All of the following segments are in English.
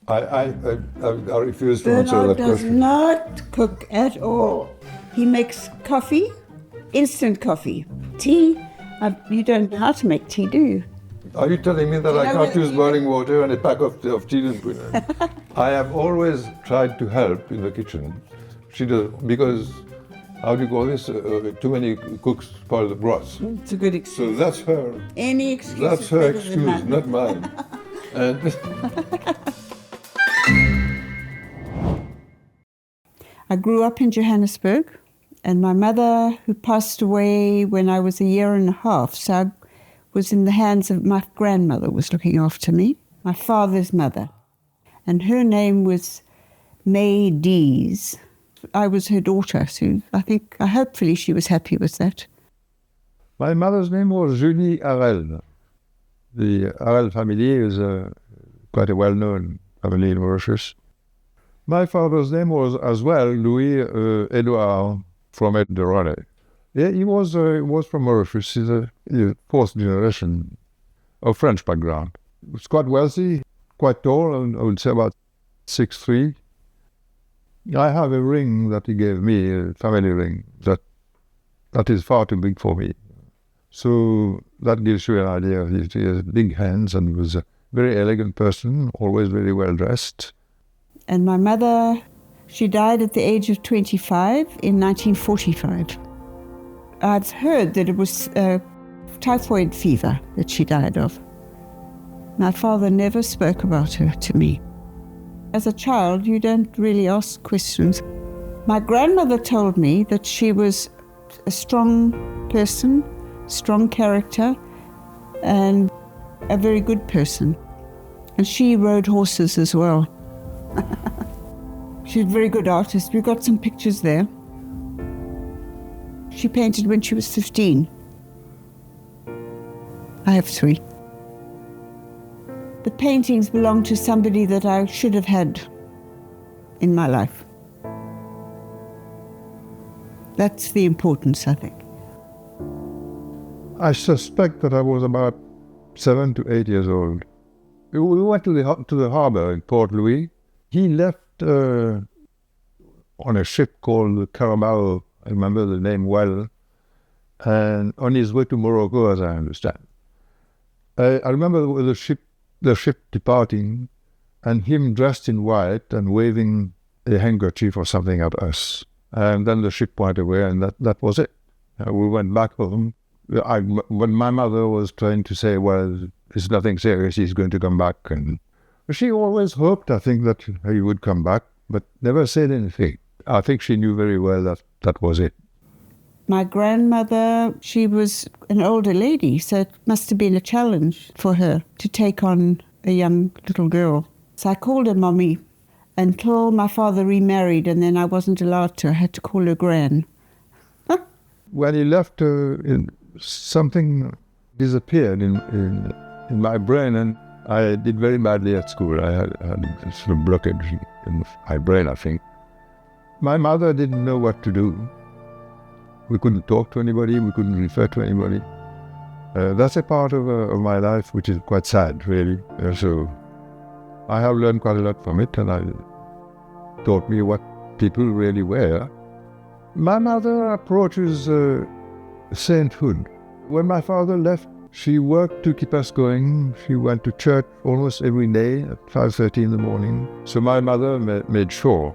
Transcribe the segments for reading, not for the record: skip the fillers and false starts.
I refuse to answer that Bernard does question. not cook at all. He makes coffee, instant coffee. Tea, you don't know how to make tea, do you? Are you telling me that I can't use boiling water and a pack of tea and put it? I have always tried to help in the kitchen. She does, because, how do you call this? Too many cooks spoil the broth. It's a good excuse. So that's her. Any excuse That's is her better than excuse, none. not mine. And I grew up in Johannesburg, and my mother, who passed away when I was 1.5 years, so I was in the hands of my grandmother, was looking after me, my father's mother. And her name was May Dees. I was her daughter, so hopefully she was happy with that. my mother's name was Julie Harel. The Harel family is quite a well-known family in Mauritius. My father's name was as well Louis Edouard from Edouard. Yeah, he was from Mauritius. He's a fourth generation of French background. He was quite wealthy, quite tall, and I would say about 6'3". I have a ring that he gave me, a family ring, that is far too big for me. So that gives you an idea. He has big hands and was a very elegant person, always very well dressed. And my mother, she died at the age of 25 in 1945. I've heard that it was typhoid fever that she died of. My father never spoke about her to me. As a child, you don't really ask questions. My grandmother told me that she was a strong person, strong character, and a very good person. And she rode horses as well. She's a very good artist. We've got some pictures there. She painted when she was 15. I have 3. The paintings belong to somebody that I should have had in my life. That's the importance, I think. I suspect that I was about 7 to 8 years old. We went to the harbor in Port Louis. He left on a ship called Carabao, I remember the name well, and on his way to Morocco, as I understand. I remember the ship departing, and him dressed in white and waving a handkerchief or something at us. And then the ship went away, and that was it. We went back home. When my mother was trying to say, well, it's nothing serious, he's going to come back. And she always hoped, I think, that he would come back, but never said anything. I think she knew very well that was it. My grandmother, she was an older lady, so it must have been a challenge for her to take on a young little girl. So I called her Mommy until my father remarried, and then I wasn't allowed to. I had to call her Gran. When he left, something disappeared in my brain, and I did very badly at school. I had a sort of blockage in my brain, I think. My mother didn't know what to do. We couldn't talk to anybody, we couldn't refer to anybody. That's a part of my life which is quite sad, really. So I have learned quite a lot from it, and it taught me what people really were. My mother approaches sainthood. When my father left, she worked to keep us going. She went to church almost every day at 5:30 in the morning. So my mother made sure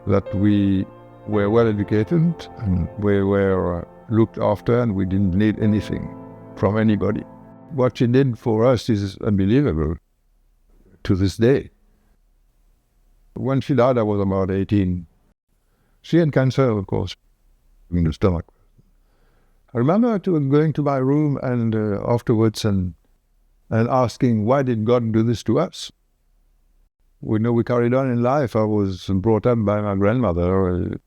that we were well educated and we were looked after, and we didn't need anything from anybody. What she did for us is unbelievable to this day. When she died, I was about 18. She had cancer, of course, in the stomach. I remember going to my room and afterwards and asking, why did God do this to us? We know we carried on in life. I was brought up by my grandmother.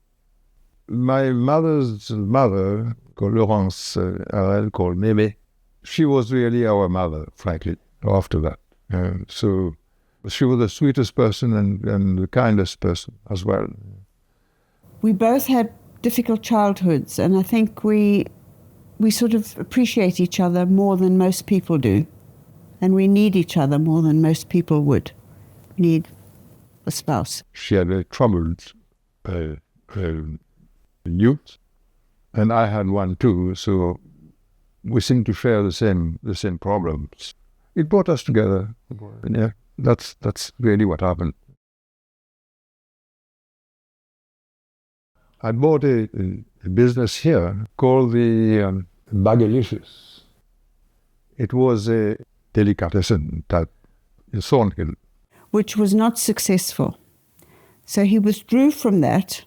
My mother's mother, called Laurence Harel, called Meme, she was really our mother, frankly, after that. So she was the sweetest person and the kindest person as well. We both had difficult childhoods, and I think we sort of appreciate each other more than most people do. And we need each other more than most people would need a spouse. She had a troubled youth, and I had one too, so we seemed to share the same problems. It brought us together. And yeah, that's really what happened. I bought a business here called the Bagelicious. It was a delicatessen type in Thornhill, which was not successful. So he withdrew from that,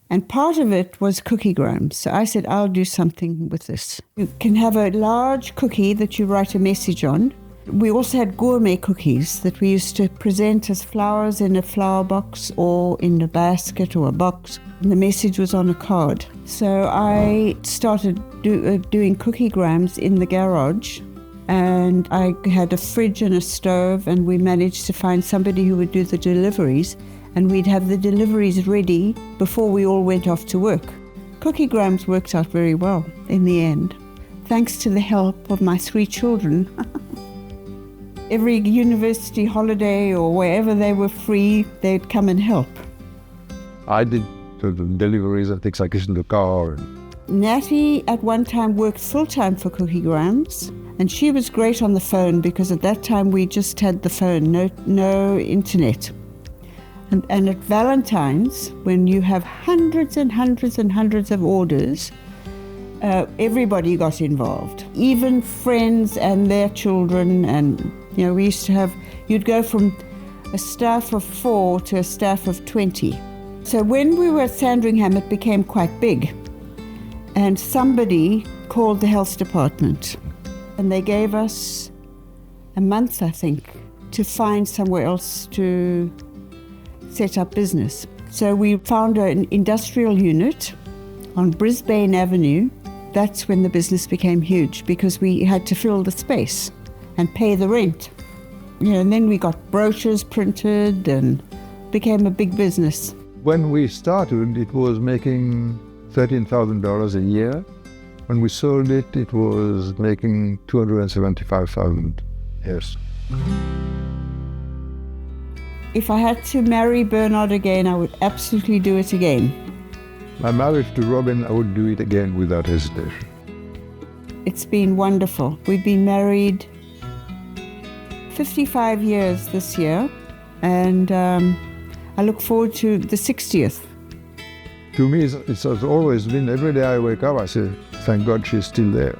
and part of it was cookie grams. So I said, I'll do something with this. You can have a large cookie that you write a message on. We also had gourmet cookies that we used to present as flowers in a flower box or in a basket or a box. And the message was on a card. So I started doing cookie grams in the garage. And I had a fridge and a stove, and we managed to find somebody who would do the deliveries, and we'd have the deliveries ready before we all went off to work. Cookie grams worked out very well in the end, thanks to the help of my 3 children. Every university holiday or wherever they were free, they'd come and help. I did the deliveries and things like this in the car. Natty at one time worked full-time for Cookie Grams, and she was great on the phone because at that time we just had the phone, no internet. And at Valentine's, when you have hundreds and hundreds and hundreds of orders, everybody got involved, even friends and their children. And we used to have, you'd go from a staff of 4 to a staff of 20. So when we were at Sandringham, it became quite big. And somebody called the health department, and they gave us a month, I think, to find somewhere else to set up business. So we found an industrial unit on Brisbane Avenue. That's when the business became huge, because we had to fill the space and pay the rent. And then we got brochures printed and became a big business. When we started, it was making $13,000 a year. When we sold it, it was making $275,000. Yes. If I had to marry Bernard again, I would absolutely do it again. My marriage to Robin, I would do it again without hesitation. It's been wonderful. We've been married 55 years this year, and I look forward to the 60th. To me, it has always been, every day I wake up, I say, thank God she's still there.